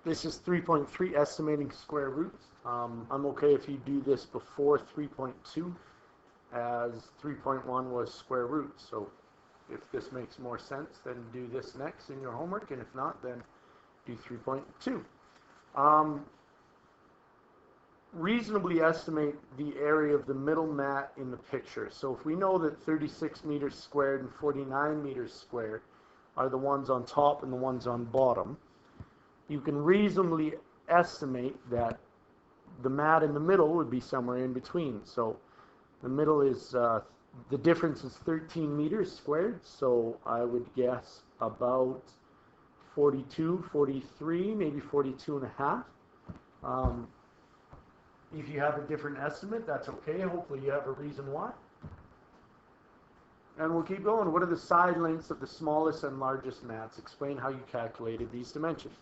This is 3.3, estimating square roots. I'm okay if you do this before 3.2, as 3.1 was square roots. So if this makes more sense, then do this next in your homework, and if not, then do 3.2. Reasonably estimate the area of the middle mat in the picture. So if we know that 36 meters squared and 49 meters squared are the ones on top and the ones on bottom, you can reasonably estimate that the mat in the middle would be somewhere in between. So the middle is, the difference is 13 meters squared, so I would guess about 42, 43, maybe 42 and a half. If you have a different estimate, that's okay. Hopefully you have a reason why. And we'll keep going. What are the side lengths of the smallest and largest mats? Explain how you calculated these dimensions.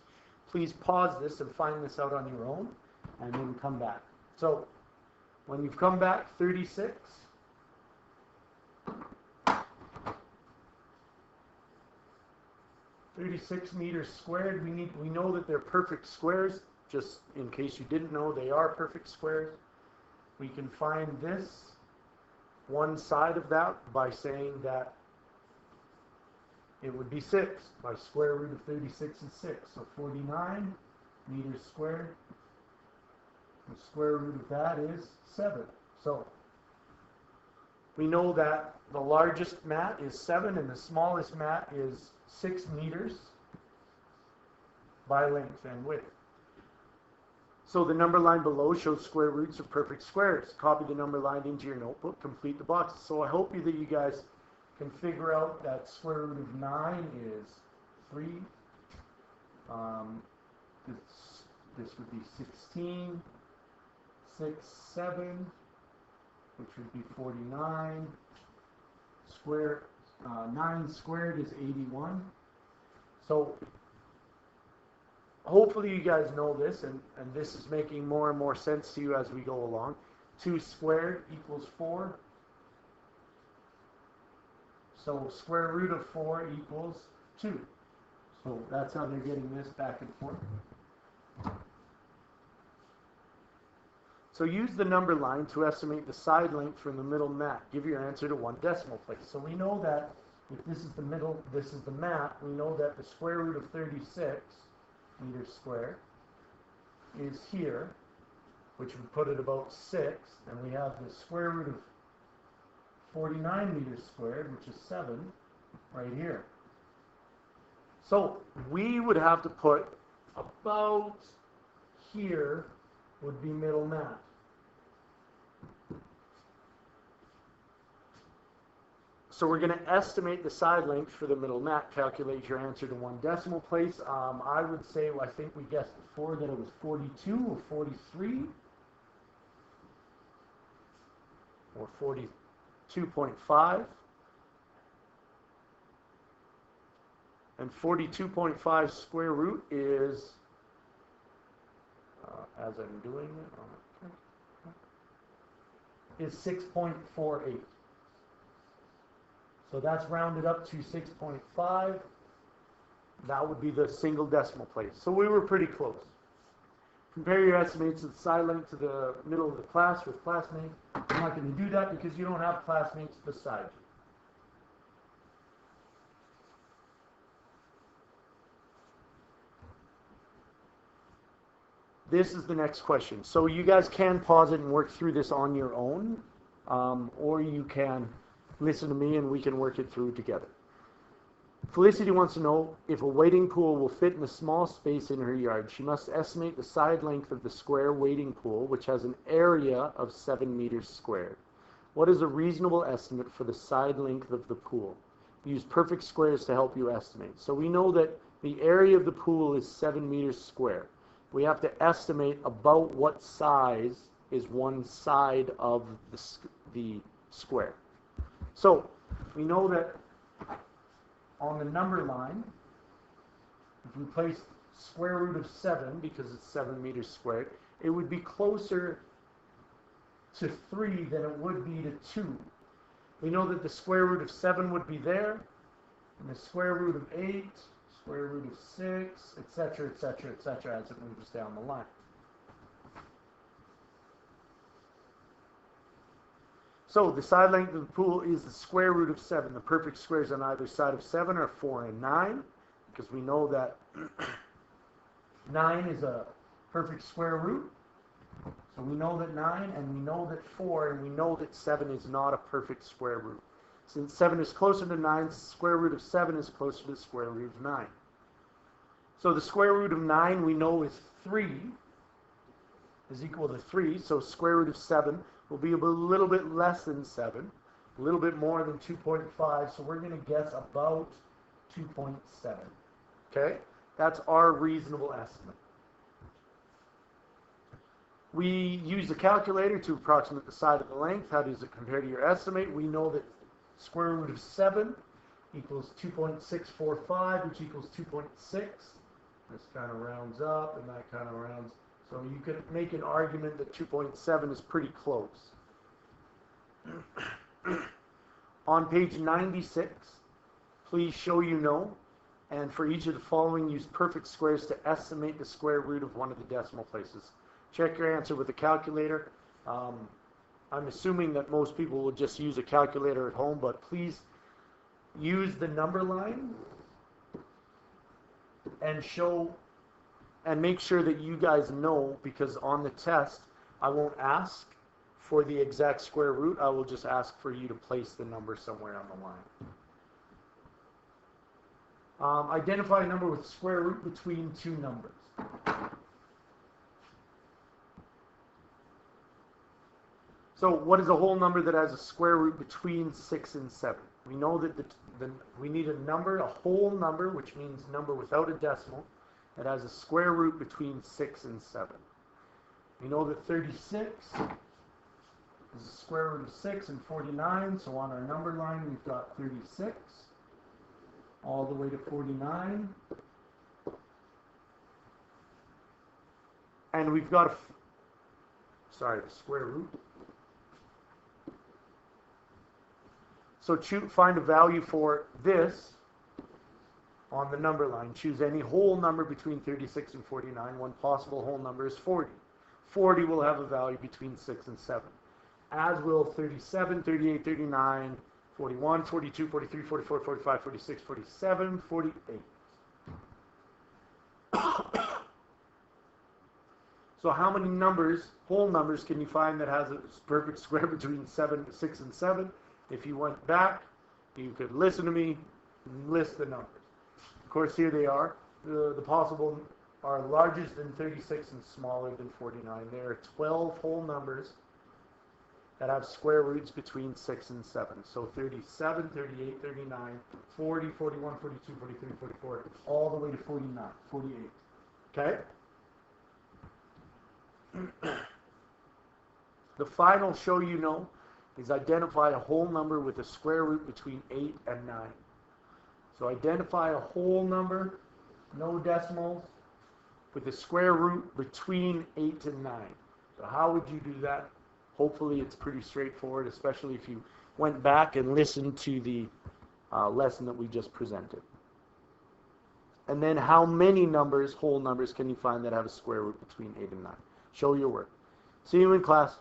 Please pause this and find this out on your own, and then come back. So when you've come back, 36. 36 meters squared. We know that they're perfect squares. Just in case you didn't know, they are perfect squares. We can find this one side of that by saying that it would be 6 by square root of 36 is 6. So 49 meters squared. The square root of that is 7. So we know that the largest mat is 7 and the smallest mat is 6 meters by length and width. So the number line below shows square roots of perfect squares. Copy the number line into your notebook, complete the boxes. So I hope that you guys can figure out that square root of 9 is 3. This would be 16, 6, 7, which would be 49. 9 squared is 81. So hopefully you guys know this, and this is making more and more sense to you as we go along. 2 squared equals 4. So square root of 4 equals 2. So that's how they're getting this back and forth. So use the number line to estimate the side length from the middle mat. Give your answer to 1 decimal place. So we know that if this is the middle, this is the mat, we know that the square root of 36 meters squared is here, which would put it about 6, and we have the square root of 49 meters squared, which is 7, right here. So we would have to put about here would be middle mat. So we're going to estimate the side length for the middle mat, calculate your answer to 1 decimal place. I would say, well, I think we guessed before that it was 42 or 43 or 42.5. And 42.5 square root is, as I'm doing it, is 6.48. So that's rounded up to 6.5. That would be the single decimal place. So we were pretty close. Compare your estimates of the side length to the middle of the class with classmates. I'm not going to do that because you don't have classmates beside you. This is the next question. So you guys can pause it and work through this on your own, or you can listen to me and we can work it through together. Felicity wants to know if a wading pool will fit in a small space in her yard. She must estimate the side length of the square wading pool, which has an area of 7 meters squared. What is a reasonable estimate for the side length of the pool? Use perfect squares to help you estimate. So we know that the area of the pool is 7 meters square. We have to estimate about what size is one side of the square. So we know that on the number line, if we place square root of 7, because it's 7 meters squared, it would be closer to 3 than it would be to 2. We know that the square root of 7 would be there, and the square root of 8, square root of 6, etc., etc., etc., as it moves down the line. So the side length of the pool is the square root of 7. The perfect squares on either side of 7 are 4 and 9, because we know that 9 is a perfect square root. So we know that 9, and we know that 4, and we know that 7 is not a perfect square root. Since 7 is closer to 9, the square root of 7 is closer to the square root of 9. So the square root of 9 we know is 3 is equal to 3. So square root of 7 will be a little bit less than 7, a little bit more than 2.5. So we're going to guess about 2.7. Okay? That's our reasonable estimate. We use the calculator to approximate the side of the length. How does it compare to your estimate? We know that square root of 7 equals 2.645, which equals 2.6. This kind of rounds up, and that kind of rounds. So you could make an argument that 2.7 is pretty close. On page 96, please show you know, and for each of the following, use perfect squares to estimate the square root of one of the decimal places. Check your answer with a calculator. I'm assuming that most people will just use a calculator at home, but please use the number line and show and make sure that you guys know, because on the test I won't ask for the exact square root. I will just ask for you to place the number somewhere on the line. Identify a number with square root between two numbers. So what is a whole number that has a square root between 6 and 7? We know that we need a number, a whole number, which means number without a decimal, that has a square root between 6 and 7. We know that 36 is the square root of 6 and 49, so on our number line we've got 36 all the way to 49. And we've got the square root. So find a value for this on the number line. Choose any whole number between 36 and 49. One possible whole number is 40. 40 will have a value between 6 and 7. As will 37, 38, 39, 41, 42, 43, 44, 45, 46, 47, 48. So how many numbers, whole numbers, can you find that has a perfect square between 6 and 7? If you went back, you could listen to me and list the numbers. Of course, here they are. The possible are larger than 36 and smaller than 49. There are 12 whole numbers that have square roots between 6 and 7. So 37, 38, 39, 40, 41, 42, 43, 44, all the way to 49, 48. Okay? The final show you know is identify a whole number with a square root between 8 and 9. So identify a whole number, no decimals, with a square root between 8 and 9. So how would you do that? Hopefully it's pretty straightforward, especially if you went back and listened to the lesson that we just presented. And then how many numbers, whole numbers, can you find that have a square root between 8 and 9? Show your work. See you in class.